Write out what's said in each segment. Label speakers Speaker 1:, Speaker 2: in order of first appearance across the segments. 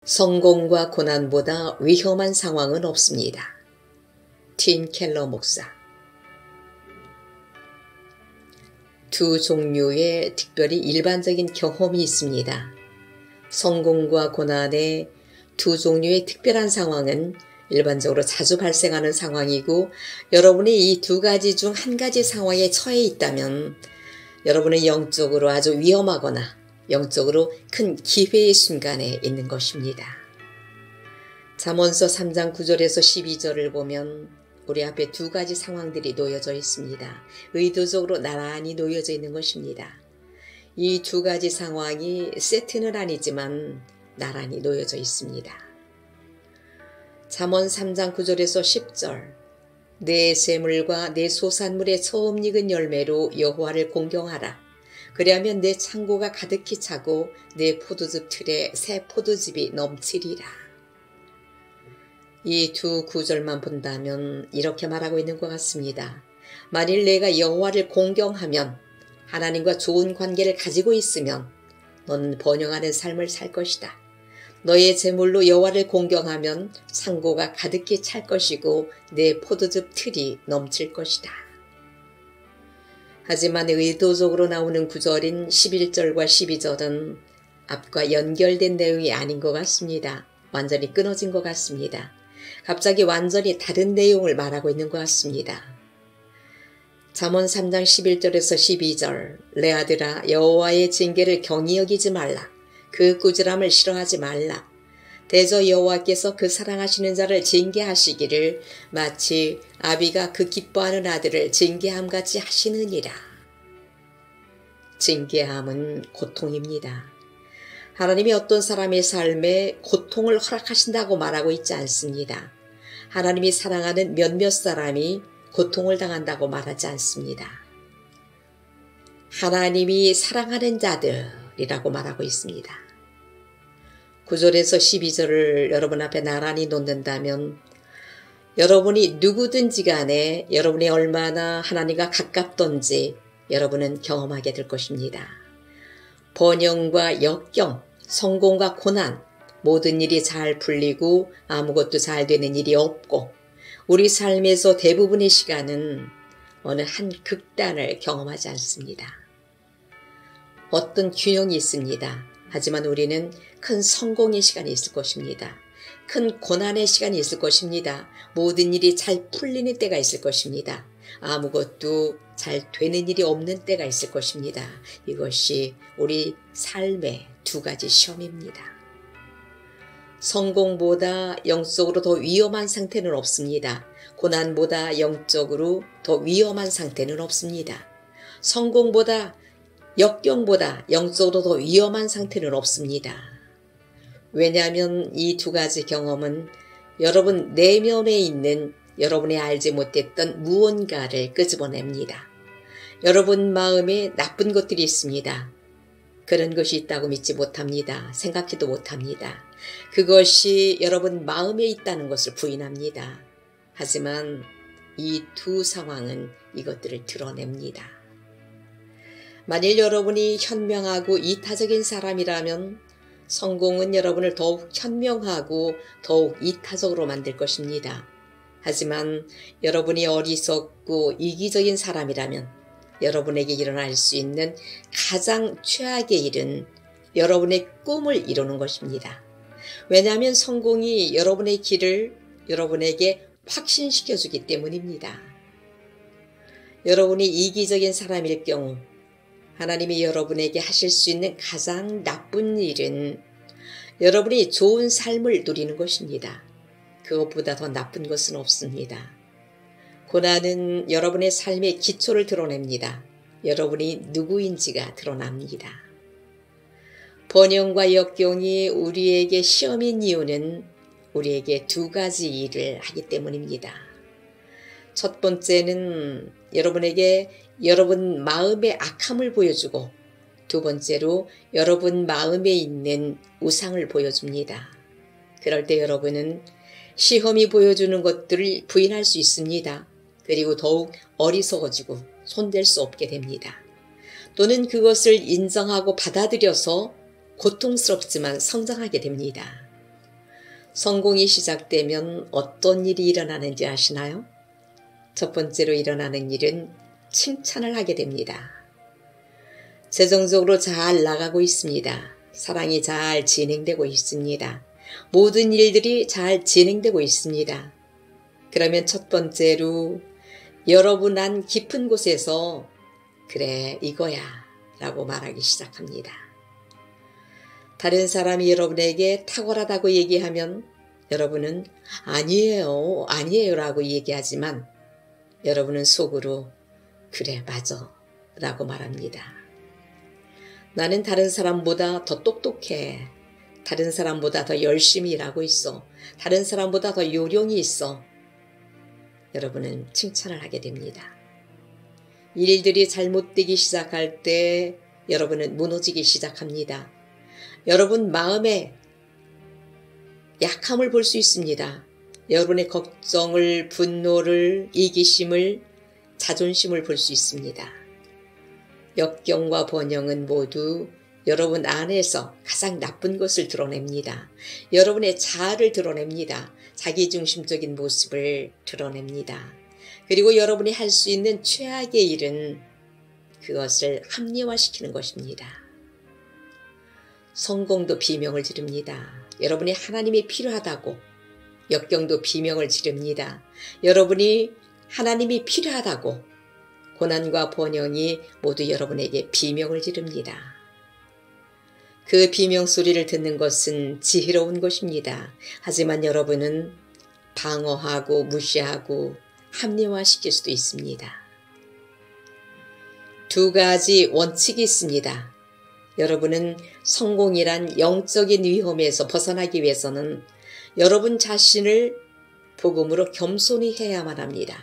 Speaker 1: 성공과 고난보다 위험한 상황은 없습니다. 팀 켈러 목사. 두 종류의 특별히 일반적인 경험이 있습니다. 성공과 고난의 두 종류의 특별한 상황은 일반적으로 자주 발생하는 상황이고, 여러분이 이 두 가지 중 한 가지 상황에 처해 있다면 여러분은 영적으로 아주 위험하거나 영적으로 큰 기회의 순간에 있는 것입니다. 잠언서 3장 9절에서 12절을 보면 우리 앞에 두 가지 상황들이 놓여져 있습니다. 의도적으로 나란히 놓여져 있는 것입니다. 이 두 가지 상황이 세트는 아니지만 나란히 놓여져 있습니다. 잠언 3장 9절에서 10절. 내 재물과 내 소산물의 처음 익은 열매로 여호와를 공경하라. 그리하면 내 창고가 가득히 차고 내 포도즙 틀에 새 포도즙이 넘치리라. 이 두 구절만 본다면 이렇게 말하고 있는 것 같습니다. 만일 내가 여호와를 공경하면, 하나님과 좋은 관계를 가지고 있으면 너는 번영하는 삶을 살 것이다. 너의 재물로 여호와를 공경하면 창고가 가득히 찰 것이고 내 포도즙 틀이 넘칠 것이다. 하지만 의도적으로 나오는 구절인 11절과 12절은 앞과 연결된 내용이 아닌 것 같습니다. 완전히 끊어진 것 같습니다. 갑자기 완전히 다른 내용을 말하고 있는 것 같습니다. 잠언 3장 11절에서 12절. 내 아들아, 여호와의 징계를 경히 여기지 말라. 그 꾸지람을 싫어하지 말라. 대저 여호와께서 그 사랑하시는 자를 징계하시기를 마치 아비가 그 기뻐하는 아들을 징계함같이 하시느니라. 징계함은 고통입니다. 하나님이 어떤 사람의 삶에 고통을 허락하신다고 말하고 있지 않습니다. 하나님이 사랑하는 몇몇 사람이 고통을 당한다고 말하지 않습니다. 하나님이 사랑하는 자들이라고 말하고 있습니다. 9절에서 12절을 여러분 앞에 나란히 놓는다면 여러분이 누구든지 간에 여러분이 얼마나 하나님과 가깝던지 여러분은 경험하게 될 것입니다. 번영과 역경, 성공과 고난, 모든 일이 잘 풀리고 아무것도 잘 되는 일이 없고, 우리 삶에서 대부분의 시간은 어느 한 극단을 경험하지 않습니다. 어떤 균형이 있습니다. 하지만 우리는 큰 성공의 시간이 있을 것입니다. 큰 고난의 시간이 있을 것입니다. 모든 일이 잘 풀리는 때가 있을 것입니다. 아무것도 잘 되는 일이 없는 때가 있을 것입니다. 이것이 우리 삶의 두 가지 시험입니다. 성공보다 영적으로 더 위험한 상태는 없습니다. 고난보다 영적으로 더 위험한 상태는 없습니다. 성공보다 역경보다 영적으로 더 위험한 상태는 없습니다. 왜냐하면 이 두 가지 경험은 여러분 내면에 있는 여러분이 알지 못했던 무언가를 끄집어냅니다. 여러분 마음에 나쁜 것들이 있습니다. 그런 것이 있다고 믿지 못합니다. 생각지도 못합니다. 그것이 여러분 마음에 있다는 것을 부인합니다. 하지만 이 두 상황은 이것들을 드러냅니다. 만일 여러분이 현명하고 이타적인 사람이라면 성공은 여러분을 더욱 현명하고 더욱 이타적으로 만들 것입니다. 하지만 여러분이 어리석고 이기적인 사람이라면 여러분에게 일어날 수 있는 가장 최악의 일은 여러분의 꿈을 이루는 것입니다. 왜냐하면 성공이 여러분의 길을 여러분에게 확신시켜주기 때문입니다. 여러분이 이기적인 사람일 경우 하나님이 여러분에게 하실 수 있는 가장 나쁜 일은 여러분이 좋은 삶을 누리는 것입니다. 그것보다 더 나쁜 것은 없습니다. 고난은 여러분의 삶의 기초를 드러냅니다. 여러분이 누구인지가 드러납니다. 번영과 역경이 우리에게 시험인 이유는 우리에게 두 가지 일을 하기 때문입니다. 첫 번째는 여러분에게 여러분 마음의 악함을 보여주고, 두 번째로 여러분 마음에 있는 우상을 보여줍니다. 그럴 때 여러분은 시험이 보여주는 것들을 부인할 수 있습니다. 그리고 더욱 어리석어지고 손댈 수 없게 됩니다. 또는 그것을 인정하고 받아들여서 고통스럽지만 성장하게 됩니다. 성공이 시작되면 어떤 일이 일어나는지 아시나요? 첫 번째로 일어나는 일은 칭찬을 하게 됩니다. 재정적으로 잘 나가고 있습니다. 사랑이 잘 진행되고 있습니다. 모든 일들이 잘 진행되고 있습니다. 그러면 첫 번째로 여러분 안 깊은 곳에서 그래 이거야 라고 말하기 시작합니다. 다른 사람이 여러분에게 탁월하다고 얘기하면 여러분은 아니에요 라고 얘기하지만 여러분은 속으로 그래 맞아 라고 말합니다. 나는 다른 사람보다 더 똑똑해. 다른 사람보다 더 열심히 일하고 있어. 다른 사람보다 더 요령이 있어. 여러분은 칭찬을 하게 됩니다. 일들이 잘못되기 시작할 때 여러분은 무너지기 시작합니다. 여러분 마음에 약함을 볼 수 있습니다. 여러분의 걱정을, 분노를, 이기심을, 자존심을 볼 수 있습니다. 역경과 번영은 모두 여러분 안에서 가장 나쁜 것을 드러냅니다. 여러분의 자아를 드러냅니다. 자기중심적인 모습을 드러냅니다. 그리고 여러분이 할 수 있는 최악의 일은 그것을 합리화시키는 것입니다. 성공도 비명을 지릅니다. 여러분이 하나님이 필요하다고. 역경도 비명을 지릅니다. 여러분이 하나님이 필요하다고. 고난과 번영이 모두 여러분에게 비명을 지릅니다. 그 비명 소리를 듣는 것은 지혜로운 것입니다. 하지만 여러분은 방어하고 무시하고 합리화시킬 수도 있습니다. 두 가지 원칙이 있습니다. 여러분은 성공이란 영적인 위험에서 벗어나기 위해서는 여러분 자신을 복음으로 겸손히 해야만 합니다.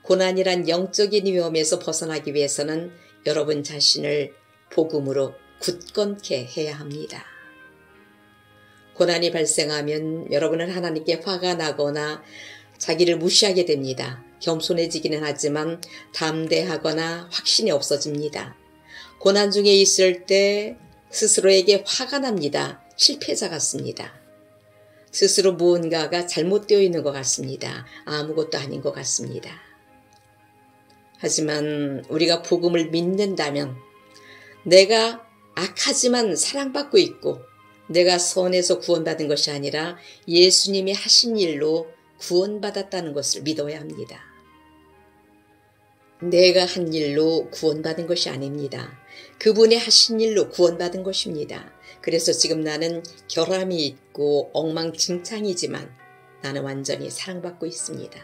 Speaker 1: 고난이란 영적인 위험에서 벗어나기 위해서는 여러분 자신을 복음으로 굳건케 해야 합니다. 고난이 발생하면 여러분은 하나님께 화가 나거나 자기를 무시하게 됩니다. 겸손해지기는 하지만 담대하거나 확신이 없어집니다. 고난 중에 있을 때 스스로에게 화가 납니다. 실패자 같습니다. 스스로 무언가가 잘못되어 있는 것 같습니다. 아무것도 아닌 것 같습니다. 하지만 우리가 복음을 믿는다면 내가 악하지만 사랑받고 있고 내가 선해서 구원받은 것이 아니라 예수님이 하신 일로 구원받았다는 것을 믿어야 합니다. 내가 한 일로 구원받은 것이 아닙니다. 그분이 하신 일로 구원받은 것입니다. 그래서 지금 나는 결함이 있고 엉망진창이지만 나는 완전히 사랑받고 있습니다.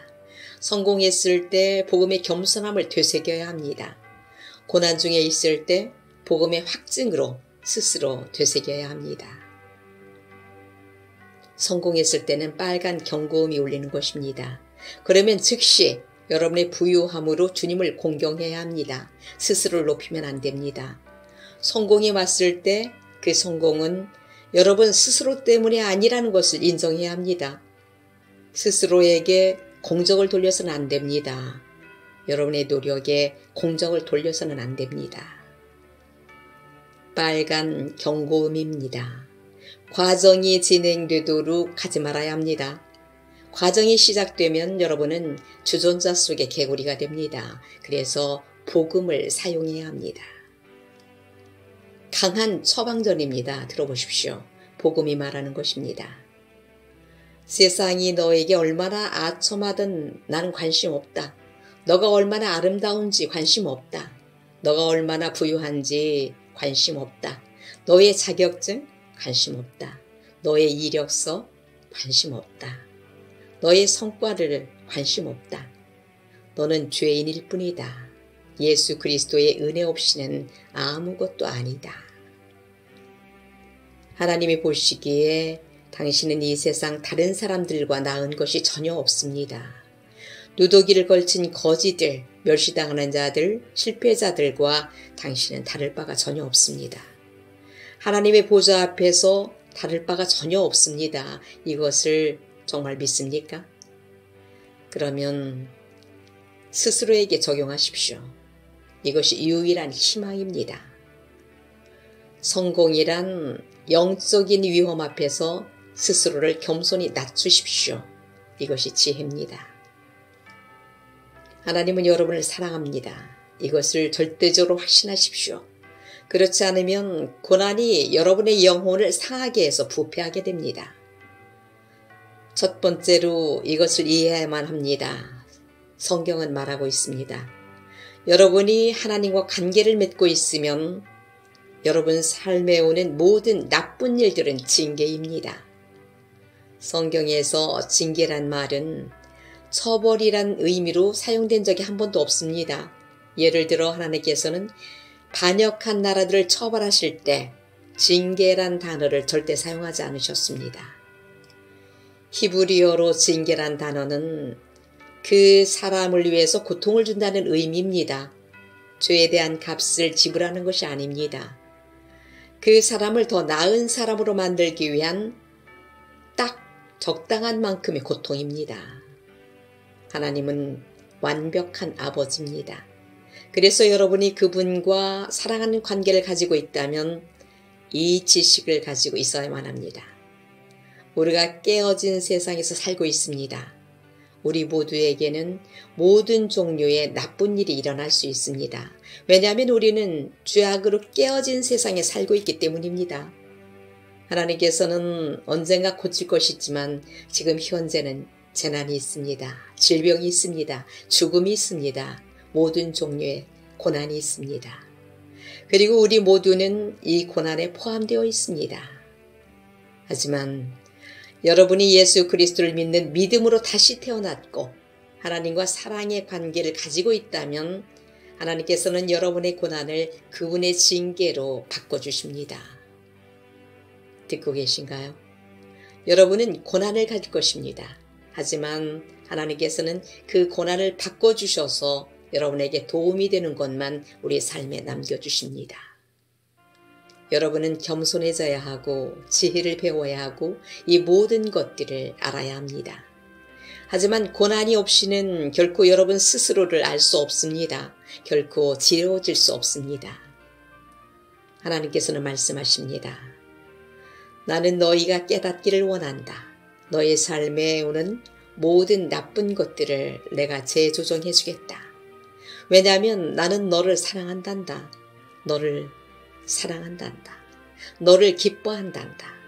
Speaker 1: 성공했을 때 복음의 겸손함을 되새겨야 합니다. 고난 중에 있을 때 복음의 확증으로 스스로 되새겨야 합니다. 성공했을 때는 빨간 경고음이 울리는 것입니다. 그러면 즉시 여러분의 부유함으로 주님을 공경해야 합니다. 스스로를 높이면 안 됩니다. 성공이 왔을 때 그 성공은 여러분 스스로 때문이 아니라는 것을 인정해야 합니다. 스스로에게 공적을 돌려서는 안 됩니다. 여러분의 노력에 공적을 돌려서는 안 됩니다. 빨간 경고음입니다. 과정이 진행되도록 하지 말아야 합니다. 과정이 시작되면 여러분은 주전자 속의 개구리가 됩니다. 그래서 복음을 사용해야 합니다. 강한 처방전입니다. 들어보십시오. 복음이 말하는 것입니다. 세상이 너에게 얼마나 아첨하든 나는 관심 없다. 너가 얼마나 아름다운지 관심 없다. 너가 얼마나 부유한지 관심 없다. 너의 자격증 관심 없다. 너의 이력서 관심 없다. 너의 성과를 관심 없다. 너는 죄인일 뿐이다. 예수 그리스도의 은혜 없이는 아무것도 아니다. 하나님이 보시기에 당신은 이 세상 다른 사람들과 나은 것이 전혀 없습니다. 누더기를 걸친 거지들, 멸시당하는 자들, 실패자들과 당신은 다를 바가 전혀 없습니다. 하나님의 보좌 앞에서 다를 바가 전혀 없습니다. 이것을 정말 믿습니까? 그러면 스스로에게 적용하십시오. 이것이 유일한 희망입니다. 성공이란 영적인 위험 앞에서 스스로를 겸손히 낮추십시오. 이것이 지혜입니다. 하나님은 여러분을 사랑합니다. 이것을 절대적으로 확신하십시오. 그렇지 않으면 고난이 여러분의 영혼을 상하게 해서 부패하게 됩니다. 첫 번째로 이것을 이해해야만 합니다. 성경은 말하고 있습니다. 여러분이 하나님과 관계를 맺고 있으면 여러분 삶에 오는 모든 나쁜 일들은 징계입니다. 성경에서 징계란 말은 처벌이란 의미로 사용된 적이 한 번도 없습니다. 예를 들어 하나님께서는 반역한 나라들을 처벌하실 때 징계란 단어를 절대 사용하지 않으셨습니다. 히브리어로 징계란 단어는 그 사람을 위해서 고통을 준다는 의미입니다. 죄에 대한 값을 지불하는 것이 아닙니다. 그 사람을 더 나은 사람으로 만들기 위한 딱 적당한 만큼의 고통입니다. 하나님은 완벽한 아버지입니다. 그래서 여러분이 그분과 사랑하는 관계를 가지고 있다면 이 지식을 가지고 있어야만 합니다. 우리가 깨어진 세상에서 살고 있습니다. 우리 모두에게는 모든 종류의 나쁜 일이 일어날 수 있습니다. 왜냐하면 우리는 죄악으로 깨어진 세상에 살고 있기 때문입니다. 하나님께서는 언젠가 고칠 것이지만 지금 현재는 재난이 있습니다. 질병이 있습니다. 죽음이 있습니다. 모든 종류의 고난이 있습니다. 그리고 우리 모두는 이 고난에 포함되어 있습니다. 하지만 여러분이 예수 그리스도를 믿는 믿음으로 다시 태어났고 하나님과 사랑의 관계를 가지고 있다면 하나님께서는 여러분의 고난을 그분의 징계로 바꿔주십니다. 듣고 계신가요? 여러분은 고난을 가질 것입니다. 하지만 하나님께서는 그 고난을 바꿔주셔서 여러분에게 도움이 되는 것만 우리 삶에 남겨주십니다. 여러분은 겸손해져야 하고 지혜를 배워야 하고 이 모든 것들을 알아야 합니다. 하지만 고난이 없이는 결코 여러분 스스로를 알 수 없습니다. 결코 지혜로워질 수 없습니다. 하나님께서는 말씀하십니다. 나는 너희가 깨닫기를 원한다. 너의 삶에 오는 모든 나쁜 것들을 내가 재조정해 주겠다. 왜냐하면 나는 너를 사랑한단다. 너를 사랑한단다. 너를 기뻐한단다.